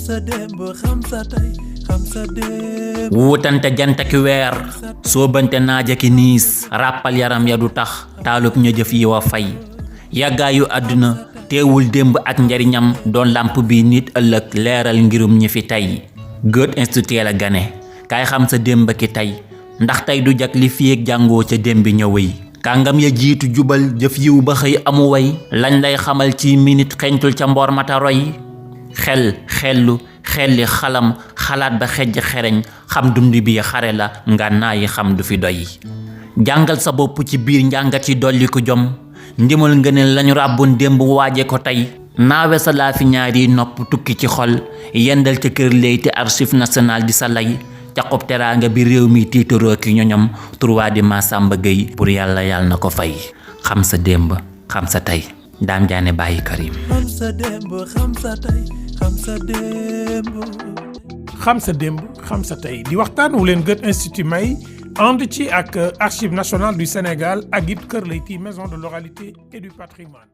sa démb xam sa tey xam sa démb. wuutante jant ki weer soobante naaja ki niis ràppal yaram ya du tax taalub ña jëf yi wa fay yàggaayu àdduna teewul démb ak njariñam doon làmp bi nit ëllëg leeral ngirum ñi fi tey Goethe Institut la gane kaay xam sa démb ki tey ndax tey du jak li fiyeeg jàngoo ca démb ñëwëy kàngam ya jiitu jubal jëf yiw ba xëy amu way lañ lay xamal ci minute xeñtul ca mboor mata roy xellu xelli xalam xalaat ba xejj xereñ xam dund bi xare la ngànnaa yi xam du fi doy jàngal sa bopp ci biir njàngat yi dolli ko jom ndimal ngëneel lañu ràbboon démb waaje ko tey naawe sa laa fi ñaari nopp tukki ci xol yendal ca kër Leyti archive national di sa lay caqub teraanga bi réew mi tiitaroo ki ñoñom turwaa di Massamba Gueye pour yàlla na ko fay xam sa démb xam sa tey Dame Diané Baye Karim. xam sa démb xam sa tey xam sa démb. xam sa démb xam sa tey di waxtaan wu leen Goethe Institut may ànd ci ak Archives nationales du Sénégal ak it Kër Leyti maison de l'oralité et du patrimoine.